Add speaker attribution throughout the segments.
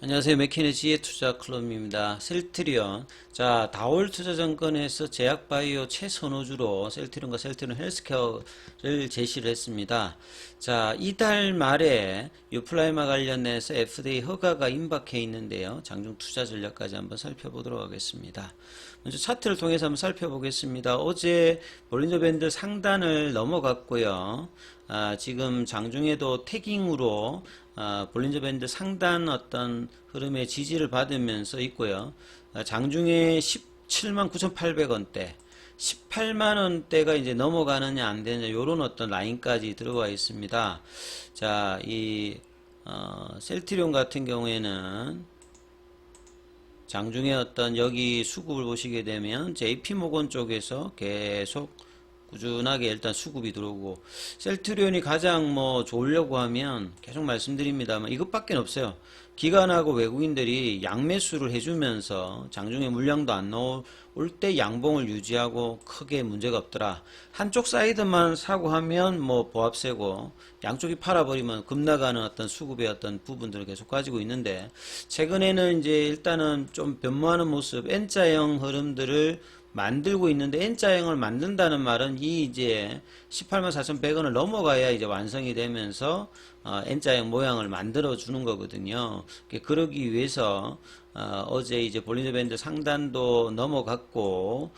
Speaker 1: 안녕하세요. 맥키네 지혜투자 클럽입니다. 셀트리온. 자, 다올 투자증권에서 제약바이오 최선호주로 셀트리온과 셀트리온 헬스케어를 제시를 했습니다. 자, 이달 말에 유플라이마 관련해서 FDA 허가가 임박해 있는데요. 장중 투자 전략까지 한번 살펴보도록 하겠습니다. 먼저 차트를 통해서 한번 살펴보겠습니다. 어제 볼린저 밴드 상단을 넘어갔고요. 지금 장중에도 태깅으로 볼린저 밴드 상단 어떤 흐름의 지지를 받으면서 있고요. 장중에 17만 9,800원대, 18만 원대가 이제 넘어가느냐 안 되느냐 요런 어떤 라인까지 들어와 있습니다. 자, 이 셀트리온 같은 경우에는 장중에 어떤 여기 수급을 보시게 되면 JP모건 쪽에서 계속 꾸준하게 일단 수급이 들어오고, 셀트리온이 가장 뭐 좋으려고 하면 계속 말씀드립니다만 이것밖에 없어요. 기관하고 외국인들이 양매수를 해주면서 장중에 물량도 안 나올 때 양봉을 유지하고 크게 문제가 없더라. 한쪽 사이드만 사고 하면 뭐 보합세고, 양쪽이 팔아버리면 급나가는 어떤 수급의 어떤 부분들을 계속 가지고 있는데, 최근에는 이제 일단은 좀 변모하는 모습, N자형 흐름들을 만들고 있는데, N자형을 만든다는 말은 이 이제 184,100원을 넘어가야 이제 완성이 되면서 N자형 모양을 만들어 주는 거거든요. 그러기 위해서 어제 이제 볼린저 밴드 상단도 넘어갔고,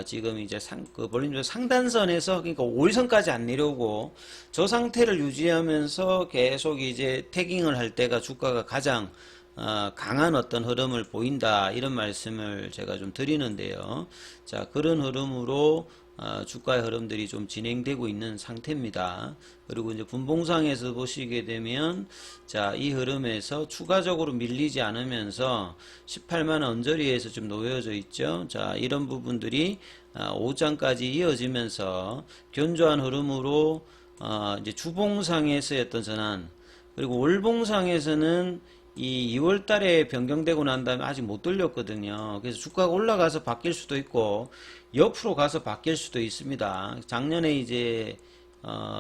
Speaker 1: 지금 이제 그 볼린저 상단선에서, 그러니까 5일선까지 안 내려오고 저 상태를 유지하면서 계속 이제 태깅을 할 때가 주가가 가장 강한 어떤 흐름을 보인다, 이런 말씀을 제가 좀 드리는데요. 자, 그런 흐름으로 주가의 흐름들이 좀 진행되고 있는 상태입니다. 그리고 이제 분봉상에서 보시게 되면, 자, 이 흐름에서 추가적으로 밀리지 않으면서 18만원 언저리에서 좀 놓여져 있죠. 자, 이런 부분들이 오장까지 이어지면서 견조한 흐름으로 이제 주봉상에서의 어떤 전환, 그리고 월봉상에서는 이 2월 달에 변경되고 난 다음에 아직 못 돌렸거든요. 그래서 주가가 올라가서 바뀔 수도 있고 옆으로 가서 바뀔 수도 있습니다. 작년에 이제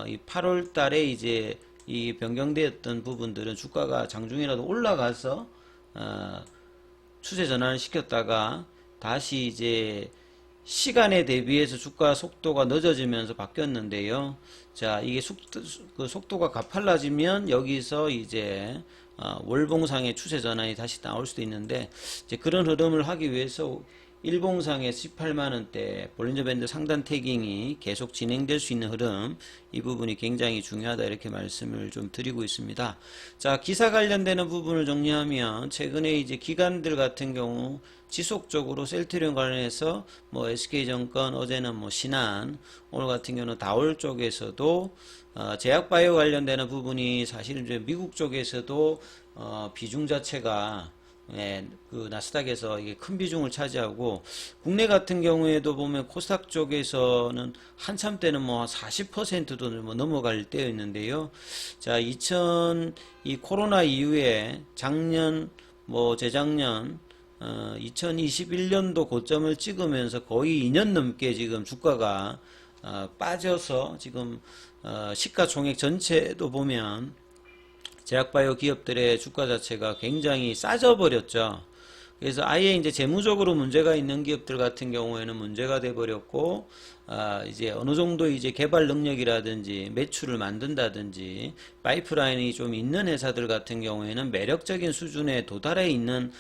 Speaker 1: 이 8월 달에 이제 이 변경되었던 부분들은 주가가 장중이라도 올라가서 추세 전환을 시켰다가 다시 이제 시간에 대비해서 주가 속도가 늦어지면서 바뀌었는데요. 자, 이게 그 속도가 가팔라지면 여기서 이제 월봉상의 추세 전환이 다시 나올 수도 있는데, 이제 그런 흐름을 하기 위해서 일봉상의 18만원대 볼린저 밴드 상단 태깅이 계속 진행될 수 있는 흐름, 이 부분이 굉장히 중요하다, 이렇게 말씀을 좀 드리고 있습니다. 자, 기사 관련되는 부분을 정리하면, 최근에 이제 기관들 같은 경우 지속적으로 셀트리온 관련해서 뭐 SK증권, 어제는 뭐 신한, 오늘 같은 경우는 다올 쪽에서도 제약바이오 관련되는 부분이 사실은 이제 미국 쪽에서도 비중 자체가, 그 나스닥에서 이게 큰 비중을 차지하고, 국내 같은 경우에도 보면 코스닥 쪽에서는 한참 때는 뭐 40%도 뭐 넘어갈 때였는데요. 자, 이 코로나 이후에 작년 뭐 재작년 2021년도 고점을 찍으면서 거의 2년 넘게 지금 주가가 빠져서 지금 시가총액 전체도 보면 제약바이오 기업들의 주가 자체가 굉장히 싸져 버렸죠. 그래서 아예 이제 재무적으로 문제가 있는 기업들 같은 경우에는 문제가 돼 버렸고, 이제 어느 정도 이제 개발 능력이라든지 매출을 만든다든지 파이프라인이 좀 있는 회사들 같은 경우에는 매력적인 수준에 도달해 있는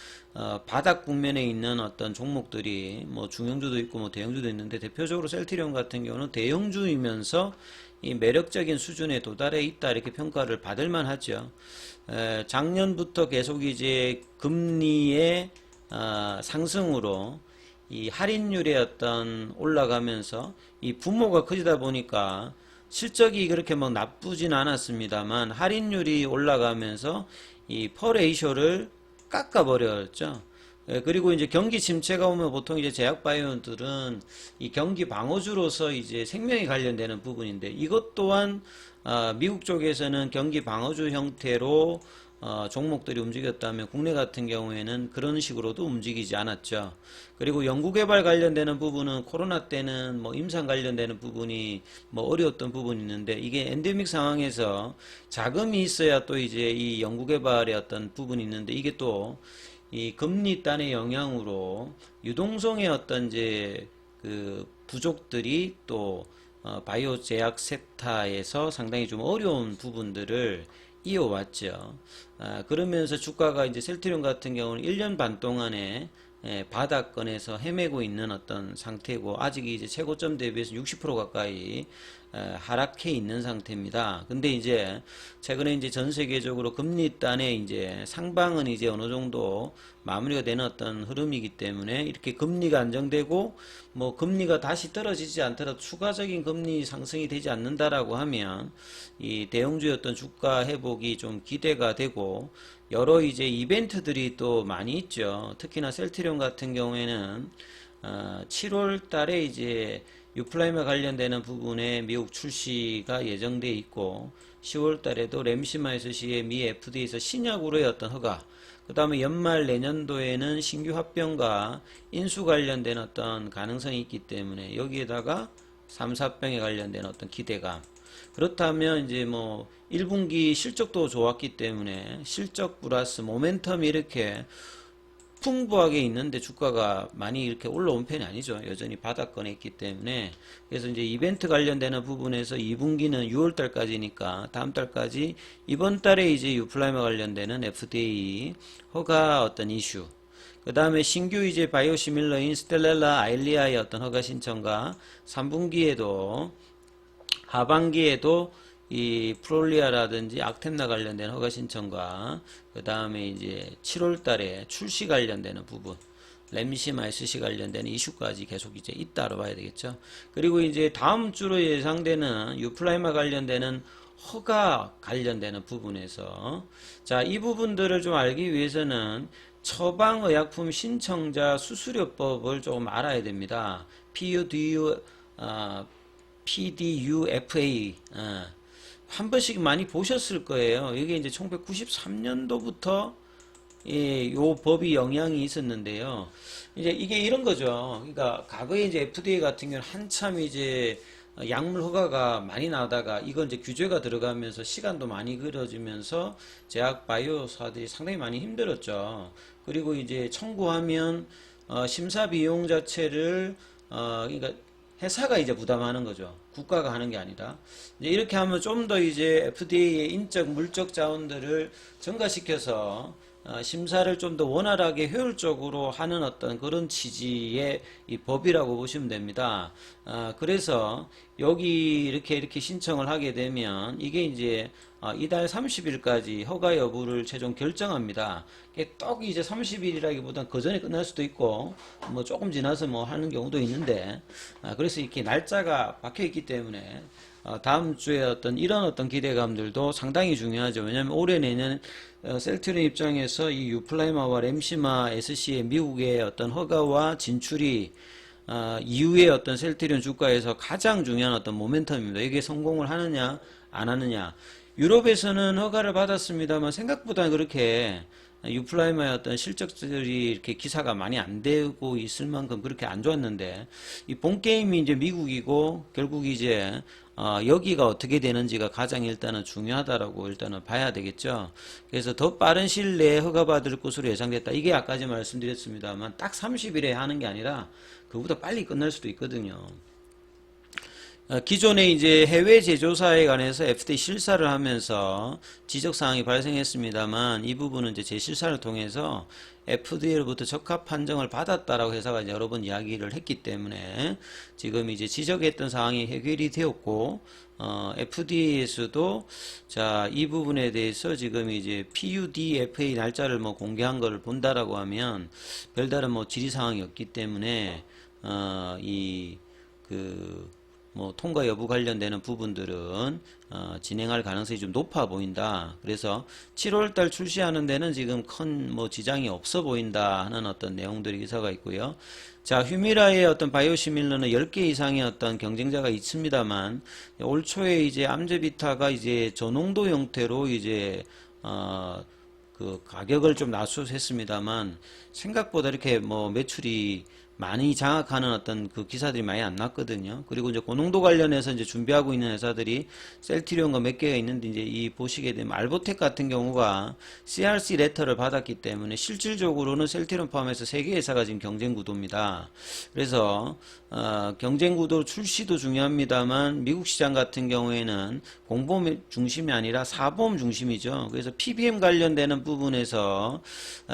Speaker 1: 바닥 국면에 있는 어떤 종목들이 뭐 중형주도 있고 뭐 대형주도 있는데, 대표적으로 셀트리온 같은 경우는 대형주이면서 이 매력적인 수준에 도달해 있다, 이렇게 평가를 받을 만하죠. 작년부터 계속 이제 금리의 상승으로 이 할인율의 어떤 올라가면서 이 부모가 커지다 보니까 실적이 그렇게 막 나쁘진 않았습니다만, 할인율이 올라가면서 이 퍼레이쇼를 깎아버렸죠. 그리고 이제 경기 침체가 오면 보통 이제 제약바이오들은 이 경기 방어주로서 이제 생명이 관련되는 부분인데, 이것 또한 미국 쪽에서는 경기 방어주 형태로 종목들이 움직였다면 국내 같은 경우에는 그런 식으로도 움직이지 않았죠. 그리고 연구개발 관련되는 부분은 코로나 때는 뭐 임상 관련되는 부분이 뭐 어려웠던 부분이 있는데 이게 엔데믹 상황에서 자금이 있어야 또 이제 이 연구개발의 어떤 부분이 있는데 이게 또 이 금리 단의 영향으로 유동성의 어떤 이제 그 부족들이 또 바이오 제약 섹터에서 상당히 좀 어려운 부분들을 이어왔죠. 그러면서 주가가 이제 셀트리온 같은 경우는 1년 반 동안에 바닥권에서 헤매고 있는 어떤 상태고 아직 이제 최고점 대비해서 60% 가까이 하락해 있는 상태입니다. 근데 이제 최근에 이제 전 세계적으로 금리 단의 이제 상방은 이제 어느 정도 마무리가 되는 어떤 흐름이기 때문에 이렇게 금리가 안정되고 뭐 금리가 다시 떨어지지 않더라도 추가적인 금리 상승이 되지 않는다라고 하면 이 대형주의 어떤 주가 회복이 좀 기대가 되고 여러 이제 이벤트들이 또 많이 있죠. 특히나 셀트리온 같은 경우에는 7월 달에 이제 유플라이마 관련되는 부분에 미국 출시가 예정돼 있고 10월 달에도 램시마 SC의 미 FDA에서 신약으로의 어떤 허가 그 다음에 연말 내년도에는 신규 합병과 인수 관련된 어떤 가능성이 있기 때문에 여기에다가 3, 4병에 관련된 어떤 기대감 그렇다면 이제 뭐 1분기 실적도 좋았기 때문에 실적 플러스 모멘텀이 이렇게 풍부하게 있는데 주가가 많이 이렇게 올라온 편이 아니죠. 여전히 바닥권에 있기 때문에 그래서 이제 이벤트 관련되는 부분에서 2분기는 6월 달까지니까 다음 달까지 이번 달에 이제 유플라이마 관련되는 FDA 허가 어떤 이슈 그 다음에 신규 이제 바이오시밀러인 스텔렐라 아일리아의 어떤 허가 신청과 3분기에도 하반기에도 이 프롤리아라든지 악템나 관련된 허가 신청과 그 다음에 이제 7월 달에 출시 관련되는 부분 램시마 SC 관련되는 이슈까지 계속 이제 있다로 봐야 되겠죠. 그리고 이제 다음 주로 예상되는 유플라이마 관련되는 허가 관련되는 부분에서 자, 이 부분들을 좀 알기 위해서는 처방의약품 신청자 수수료법을 조금 알아야 됩니다. PDUFA 한 번씩 많이 보셨을 거예요. 이게 이제 1993년도부터 요 법이 영향이 있었는데요. 이제 이게 이런 거죠. 그러니까 과거에 이제 FDA 같은 경우는 한참 이제 약물 허가가 많이 나다가 이건 이제 규제가 들어가면서 시간도 많이 길어지면서 제약 바이오사들이 상당히 많이 힘들었죠. 그리고 이제 청구하면 심사 비용 자체를 그러니까 회사가 이제 부담하는 거죠. 국가가 하는 게 아니라. 이제 이렇게 하면 좀 더 이제 FDA의 인적, 물적 자원들을 증가시켜서 심사를 좀 더 원활하게 효율적으로 하는 어떤 그런 취지의 이 법이라고 보시면 됩니다. 그래서 여기 이렇게 신청을 하게 되면 이게 이제 이달 30일까지 허가 여부를 최종 결정합니다. 떡 이제 30일이라기보단 그 전에 끝날 수도 있고 뭐 조금 지나서 뭐 하는 경우도 있는데 그래서 이렇게 날짜가 박혀 있기 때문에 다음 주에 어떤 이런 어떤 기대감들도 상당히 중요하죠. 왜냐하면 올해 내년 셀트리온 입장에서 이 유플라이마와 램시마 SC의 미국의 어떤 허가와 진출이 이후에 어떤 셀트리온 주가에서 가장 중요한 어떤 모멘텀입니다. 이게 성공을 하느냐 안 하느냐. 유럽에서는 허가를 받았습니다만 생각보다 그렇게 유플라이마의 어떤 실적들이 이렇게 기사가 많이 안 되고 있을 만큼 그렇게 안 좋았는데 이 본 게임이 이제 미국이고 결국 이제 여기가 어떻게 되는지가 가장 일단은 중요하다라고 일단은 봐야 되겠죠. 그래서 더 빠른 시일 내에 허가받을 것으로 예상됐다. 이게 아까지 말씀드렸습니다만 딱 30일에 하는 게 아니라 그보다 빨리 끝날 수도 있거든요. 기존에 이제 해외 제조사에 관해서 FDA 실사를 하면서 지적사항이 발생했습니다만 이 부분은 이제 재실사를 통해서 FDA로부터 적합 판정을 받았다라고 회사가 여러 번 이야기를 했기 때문에 지금 이제 지적했던 사항이 해결이 되었고 FDA에서도 자, 이 부분에 대해서 지금 이제 PUDFA 날짜를 뭐 공개한 거를 본다라고 하면 별다른 뭐 질의 사항이 없기 때문에 뭐 통과 여부 관련되는 부분들은 진행할 가능성이 좀 높아 보인다. 그래서 7월달 출시하는 데는 지금 큰 뭐 지장이 없어 보인다 하는 어떤 내용들이 기사가 있고요. 자, 휴미라의 어떤 바이오시밀러는 10개 이상의 어떤 경쟁자가 있습니다만 올 초에 이제 암제비타가 이제 저농도 형태로 이제 그 가격을 좀 낮추었습니다만 생각보다 이렇게 뭐 매출이 많이 장악하는 어떤 그 기사들이 많이 안 났거든요. 그리고 이제 고농도 관련해서 이제 준비하고 있는 회사들이 셀트리온과 몇 개가 있는데 이제 이 보시게 되면 알보텍 같은 경우가 CRC 레터를 받았기 때문에 실질적으로는 셀트리온 포함해서 3개 회사가 지금 경쟁 구도입니다. 그래서 경쟁 구도 출시도 중요합니다만 미국 시장 같은 경우에는 공보험 중심이 아니라 사보험 중심이죠. 그래서 PBM 관련되는 부분에서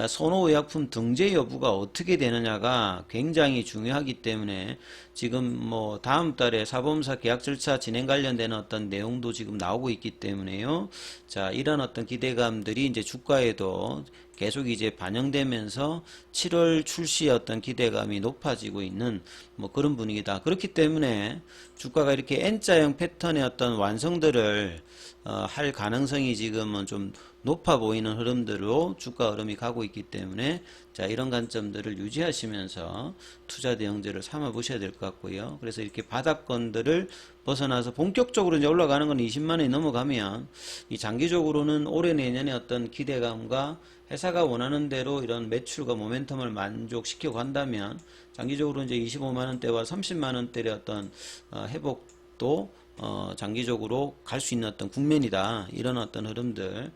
Speaker 1: 선호의약품 등재 여부가 어떻게 되느냐가 굉장히 중요하기 때문에 지금 뭐 다음 달에 사보험사 계약 절차 진행 관련되는 어떤 내용도 지금 나오고 있기 때문에요. 자, 이런 어떤 기대감들이 이제 주가에도 계속 이제 반영되면서 7월 출시의 어떤 기대감이 높아지고 있는 뭐 그런 분위기다. 그렇기 때문에 주가가 이렇게 N자형 패턴의 어떤 완성들을 할 가능성이 지금은 좀 높아 보이는 흐름들로 주가 흐름이 가고 있기 때문에 자, 이런 관점들을 유지하시면서 투자 대응제를 삼아 보셔야 될 것 같고요. 그래서 이렇게 바닥권들을 벗어나서 본격적으로 이제 올라가는 건 20만 원이 넘어가면 이 장기적으로는 올해 내년에 어떤 기대감과 회사가 원하는 대로 이런 매출과 모멘텀을 만족시켜 간다면 장기적으로 이제 25만 원대와 30만 원대의 어떤 회복도 장기적으로 갈 수 있는 어떤 국면이다. 이런 어떤 흐름들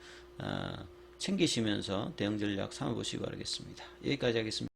Speaker 1: 챙기시면서 대응 전략 삼아 보시기 바라겠습니다. 여기까지 하겠습니다.